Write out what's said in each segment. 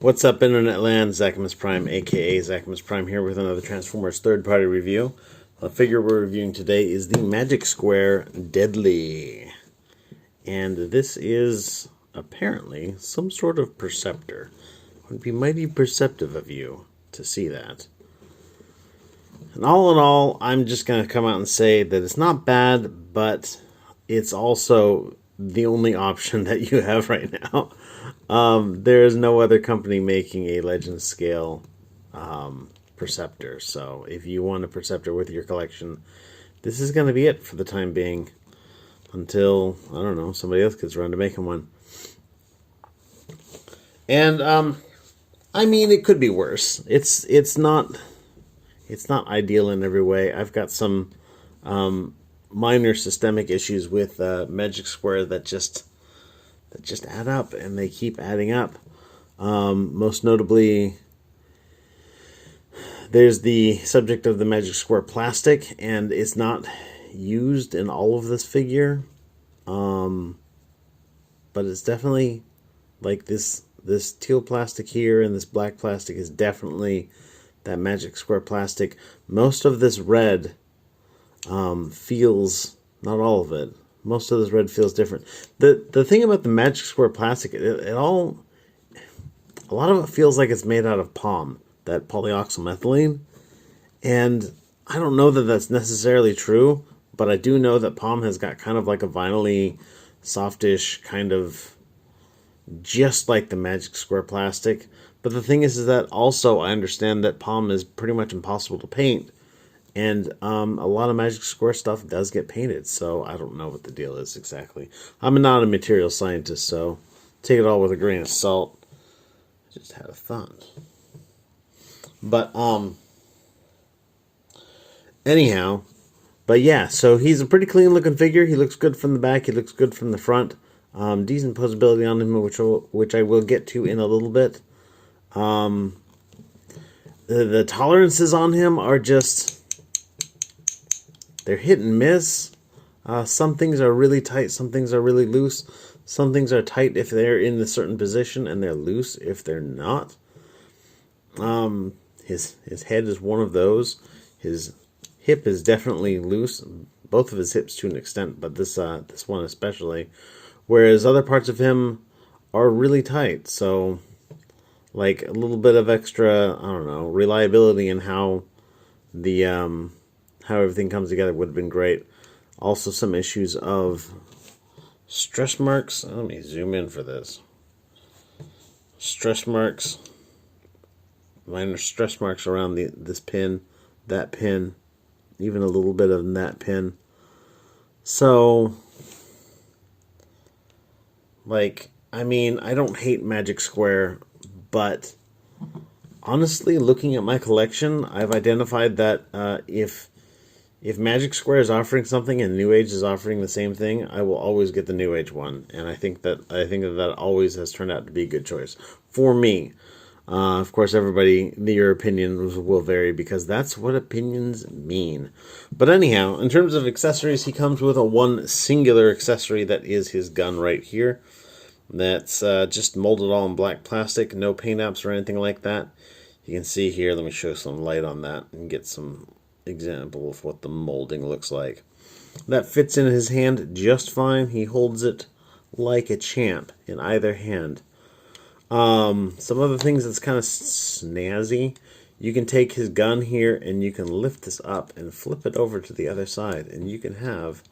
What's up, Internet Land? Zachamus Prime, aka Zachamus Prime, here with another Transformers third-party review. The figure we're reviewing today is the Magic Square Deadly. And this is apparently some sort of Perceptor. It would be mighty perceptive of you to see that. And all in all, I'm just going to come out and say that it's not bad, but it's also the only option that you have right now. There is no other company making a Legend scale Perceptor. So if you want a Perceptor with your collection, this is going to be it for the time being. Until, I don't know, somebody else gets around to making one. And, I mean, it could be worse. It's not ideal in every way. I've got some minor systemic issues with Magic Square that just add up, and they keep adding up. Most notably, there's the subject of the Magic Square plastic, and it's not used in all of this figure. But it's definitely like this teal plastic here, and this black plastic is definitely that Magic Square plastic. Most of this red feels, not all of it, most of this red feels different. The thing about the Magic Square plastic, a lot of it feels like it's made out of POM, that polyoxymethylene. And I don't know that that's necessarily true, but I do know that POM has got kind of like a vinyl-y, softish kind of, just like the Magic Square plastic. But the thing is that also I understand that POM is pretty much impossible to paint. And a lot of Magic Square stuff does get painted, so I don't know what the deal is exactly. I'm not a material scientist, so take it all with a grain of salt. I just had a thought. But, anyhow, but yeah, so he's a pretty clean looking figure. He looks good from the back, he looks good from the front. Decent posability on him, which I will get to in a little bit. The tolerances on him are just, they're hit and miss. Some things are really tight, some things are really loose. Some things are tight if they're in a certain position, and they're loose if they're not. His head is one of those. His hip is definitely loose. Both of his hips to an extent, but this one especially. Whereas other parts of him are really tight. So, like a little bit of extra, I don't know, reliability in how the how everything comes together would have been great. Also, some issues of stress marks. Let me zoom in for this. Stress marks. Minor stress marks around this pin, that pin, even a little bit of that pin. So, like, I mean, I don't hate Magic Square, but honestly, looking at my collection, I've identified that if Magic Square is offering something and New Age is offering the same thing, I will always get the New Age one, and I think that always has turned out to be a good choice for me. Of course, your opinions will vary, because that's what opinions mean. But anyhow, in terms of accessories, he comes with one singular accessory that is his gun right here. That's just molded all in black plastic, no paint apps or anything like that. You can see here, let me show some light on that and get some example of what the molding looks like. That fits in his hand just fine. He holds it like a champ in either hand. Some other things that's kind of snazzy. You can take his gun here and you can lift this up and flip it over to the other side, and you can have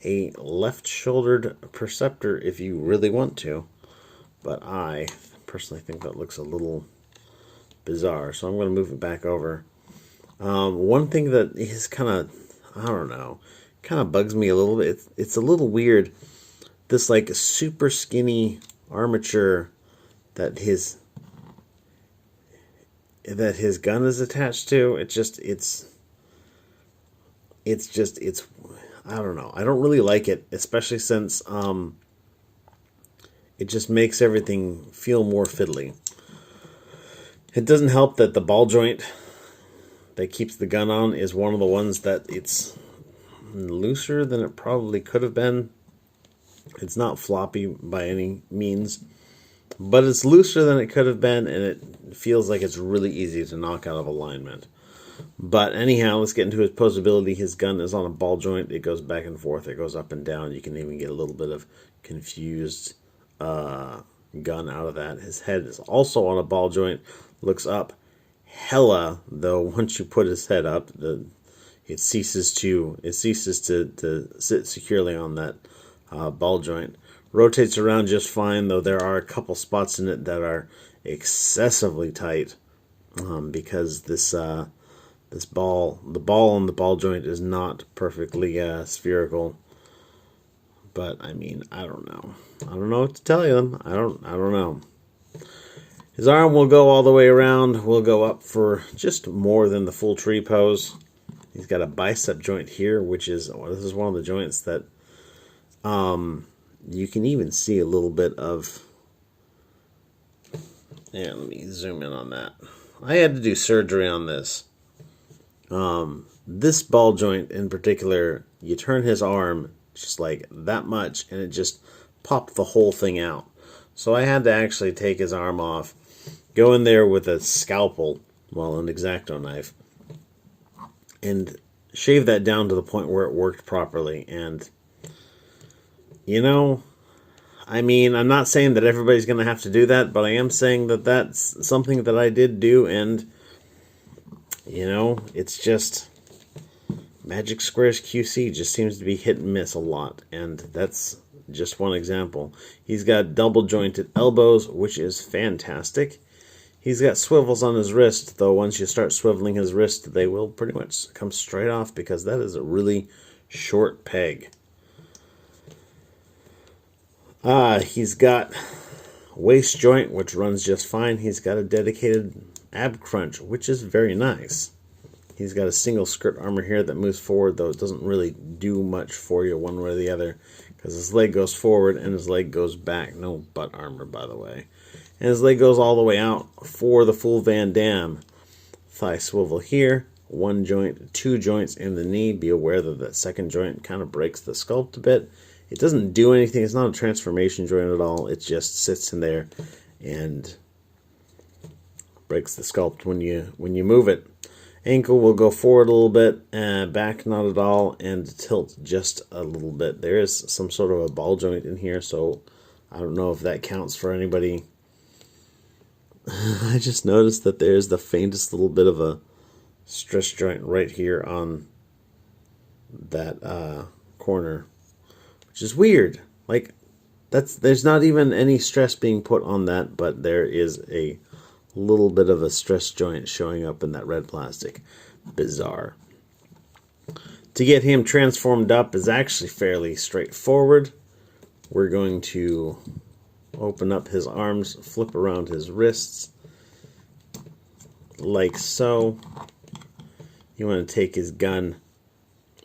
a left-shouldered Perceptor if you really want to. But I personally think that looks a little bizarre, so I'm going to move it back over. One thing that is kind of, I don't know, kind of bugs me a little bit. It's a little weird. This like super skinny armature that his gun is attached to. It's I don't know. I don't really like it, especially since it just makes everything feel more fiddly. It doesn't help that the ball joint that keeps the gun on is one of the ones that it's looser than it probably could have been. It's not floppy by any means. But it's looser than it could have been, and it feels like it's really easy to knock out of alignment. But anyhow, let's get into his posability. His gun is on a ball joint. It goes back and forth. It goes up and down. You can even get a little bit of confused gun out of that. His head is also on a ball joint. Looks up hella, though. Once you put his head up, it ceases to sit securely on that ball joint. Rotates around just fine, though there are a couple spots in it that are excessively tight because the ball on the ball joint is not perfectly spherical. But I mean, I don't know. I don't know what to tell you. I don't know. His arm will go all the way around. Will go up for just more than the full tree pose. He's got a bicep joint here, which is this is one of the joints that you can even see a little bit of. Yeah, let me zoom in on that. I had to do surgery on this. This ball joint in particular, you turn his arm just like that much, and it just popped the whole thing out. So I had to actually take his arm off, go in there with a scalpel, well, an X-Acto knife, and shave that down to the point where it worked properly. And you know, I mean, I'm not saying that everybody's going to have to do that, but I am saying that that's something that I did do, and you know, it's just Magic Squares QC just seems to be hit and miss a lot, and that's just one example. He's got double jointed elbows, which is fantastic. He's got swivels on his wrist, though once you start swiveling his wrist, they will pretty much come straight off because that is a really short peg. He's got waist joint, which runs just fine. He's got a dedicated ab crunch, which is very nice. He's got a single skirt armor here that moves forward, though it doesn't really do much for you one way or the other, because his leg goes forward and his leg goes back. No butt armor, by the way. And his leg goes all the way out for the full Van Damme. Thigh swivel here, one joint, two joints in the knee. Be aware that that second joint kind of breaks the sculpt a bit. It doesn't do anything. It's not a transformation joint at all. It just sits in there and breaks the sculpt when you move it. Ankle will go forward a little bit, back not at all, and tilt just a little bit. There is some sort of a ball joint in here, so I don't know if that counts for anybody. I just noticed that there's the faintest little bit of a stress joint right here on that corner, which is weird. Like, there's not even any stress being put on that, but there is a little bit of a stress joint showing up in that red plastic. Bizarre. To get him transformed up is actually fairly straightforward. We're going to open up his arms, flip around his wrists, like so. You want to take his gun,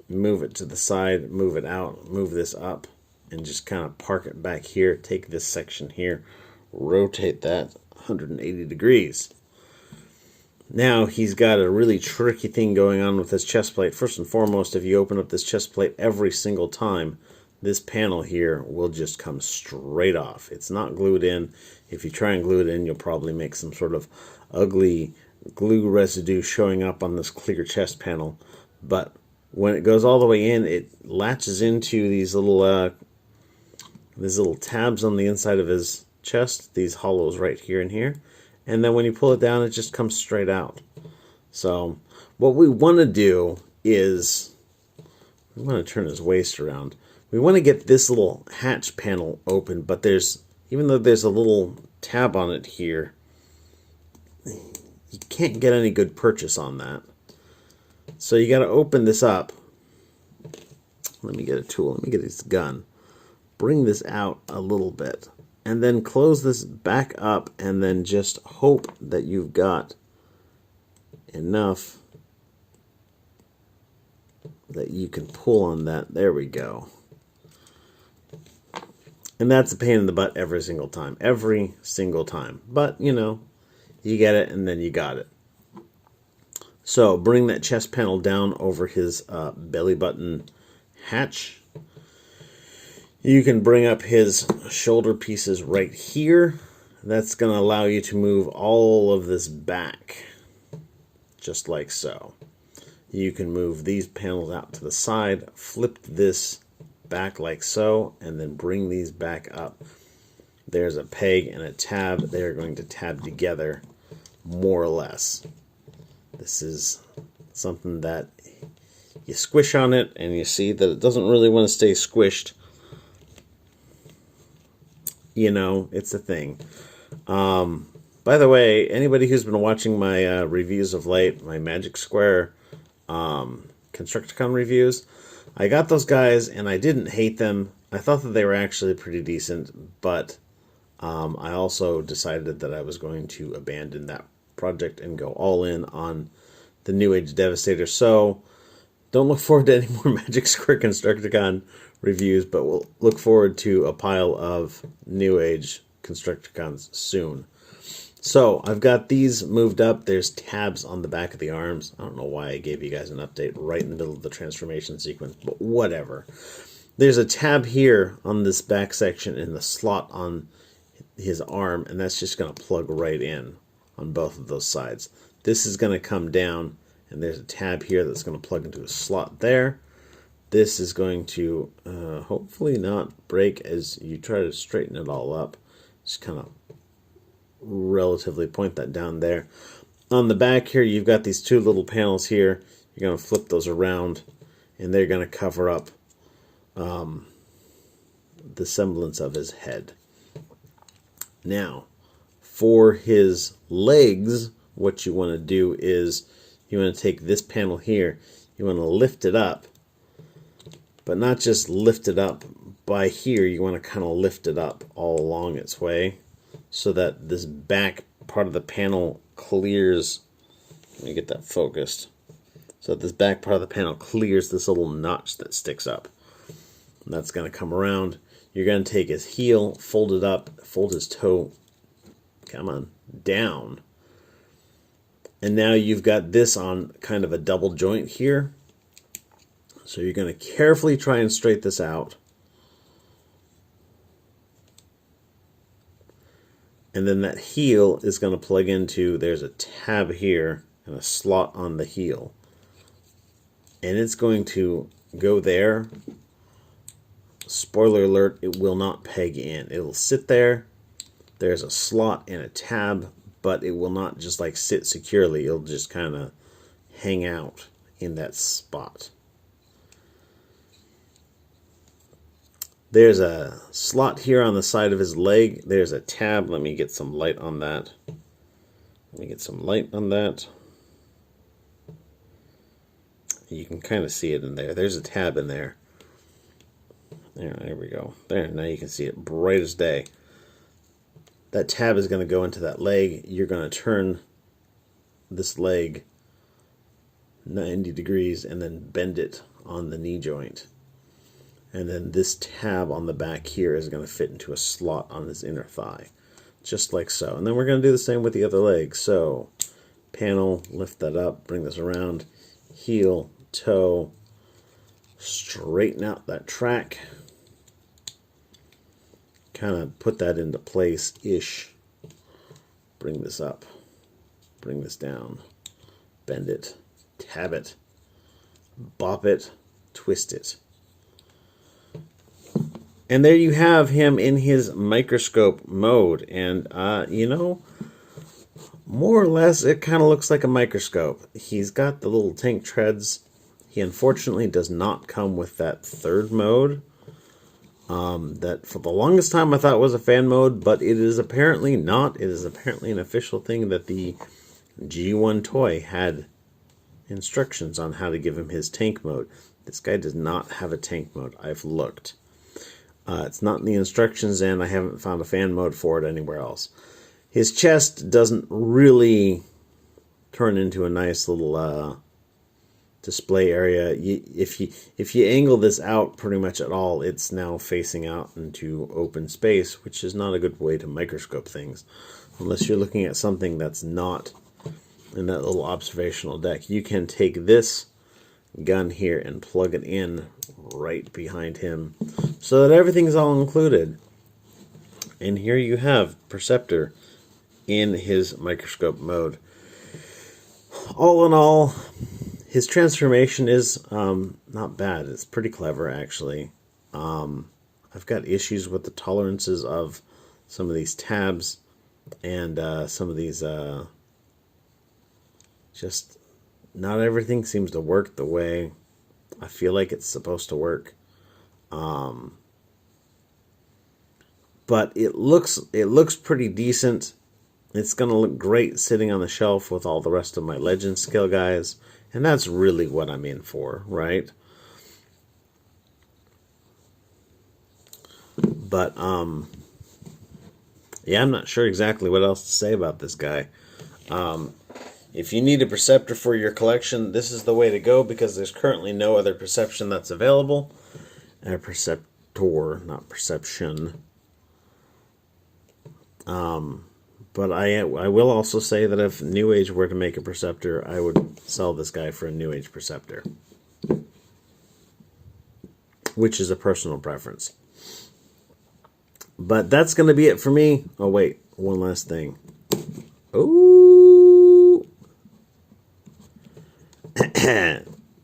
move it to the side, move it out, move this up, and just kind of park it back here. Take this section here, rotate that 180 degrees. Now he's got a really tricky thing going on with his chest plate. First and foremost, if you open up this chest plate every single time, this panel here will just come straight off. It's not glued in. If you try and glue it in, you'll probably make some sort of ugly glue residue showing up on this clear chest panel. But when it goes all the way in, it latches into these little tabs on the inside of his chest, these hollows right here and here, and then when you pull it down, it just comes straight out. So what we want to do is we want to turn his waist around. We want to get this little hatch panel open, but even though there's a little tab on it here, you can't get any good purchase on that. So you got to open this up. Let me get a tool. Let me get this gun. Bring this out a little bit. And then close this back up, and then just hope that you've got enough that you can pull on that. There we go. And that's a pain in the butt every single time. Every single time. But, you know, you get it, and then you got it. So bring that chest panel down over his belly button hatch. You can bring up his shoulder pieces right here. That's going to allow you to move all of this back, just like so. You can move these panels out to the side, flip this back like so, and then bring these back up. There's a peg and a tab. They're going to tab together, more or less. This is something that you squish on it, and you see that it doesn't really want to stay squished. You know, it's a thing. By the way, anybody who's been watching my reviews of late, my Magic Square Constructicon reviews, I got those guys and I didn't hate them. I thought that they were actually pretty decent, but I also decided that I was going to abandon that project and go all in on the New Age Devastator. So don't look forward to any more Magic Square Constructicon reviews, but we'll look forward to a pile of New Age Constructicons soon. So I've got these moved up. There's tabs on the back of the arms. I don't know why I gave you guys an update right in the middle of the transformation sequence, but whatever. There's a tab here on this back section in the slot on his arm, and that's just going to plug right in on both of those sides. This is going to come down, and there's a tab here that's going to plug into a slot there. This is going to hopefully not break as you try to straighten it all up. Just kind of relatively point that down there. On the back here, you've got these two little panels here. You're going to flip those around, and they're going to cover up the semblance of his head. Now, for his legs, what you want to do is you want to take this panel here, you want to lift it up, but not just lift it up by here, you want to kind of lift it up all along its way so that this back part of the panel clears. Let me get that focused. So that this back part of the panel clears this little notch that sticks up. And that's going to come around. You're going to take his heel, fold it up, fold his toe, come on, down. And now you've got this on kind of a double joint here. So you're going to carefully try and straighten this out. And then that heel is going to plug into, there's a tab here and a slot on the heel. And it's going to go there. Spoiler alert, it will not peg in. It'll sit there. There's a slot and a tab, but it will not just like sit securely. It'll just kind of hang out in that spot. There's a slot here on the side of his leg. There's a tab. Let me get some light on that. You can kind of see it in there. There's a tab in there. There we go. There, now you can see it bright as day. That tab is going to go into that leg. You're going to turn this leg 90 degrees and then bend it on the knee joint. And then this tab on the back here is going to fit into a slot on his inner thigh. Just like so. And then we're going to do the same with the other leg. So, panel, lift that up, bring this around, heel, toe, straighten out that track. Kind of put that into place-ish. Bring this up, bring this down, bend it, tab it, bop it, twist it. And there you have him in his microscope mode. And, you know, more or less, it kind of looks like a microscope. He's got the little tank treads. He unfortunately does not come with that third mode. That for the longest time I thought was a fan mode, but it is apparently not. It is apparently an official thing that the G1 toy had instructions on how to give him his tank mode. This guy does not have a tank mode. I've looked. It's not in the instructions, and I haven't found a fan mode for it anywhere else. His chest doesn't really turn into a nice little display area. If you angle this out pretty much at all, it's now facing out into open space, which is not a good way to microscope things, unless you're looking at something that's not in that little observational deck. You can take this gun here and plug it in right behind him so that everything's all included. And here you have Perceptor in his microscope mode. All in all, his transformation is not bad. It's pretty clever, actually. I've got issues with the tolerances of some of these tabs and some of these just not everything seems to work the way I feel like it's supposed to work. But it looks pretty decent. It's going to look great sitting on the shelf with all the rest of my Legend scale guys. And that's really what I'm in for, right? But, yeah, I'm not sure exactly what else to say about this guy. If you need a Perceptor for your collection, this is the way to go because there's currently no other Perception that's available. A Perceptor, not Perception. But I will also say that if New Age were to make a Perceptor, I would sell this guy for a New Age Perceptor. Which is a personal preference. But that's going to be it for me. Oh, wait. One last thing. Ooh.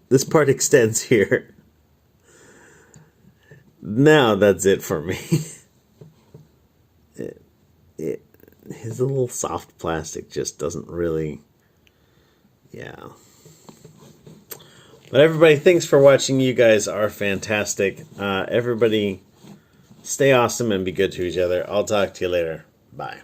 This part extends here. Now that's it for me. His little soft plastic just doesn't really... Yeah. But everybody, thanks for watching. You guys are fantastic. Everybody, stay awesome and be good to each other. I'll talk to you later. Bye.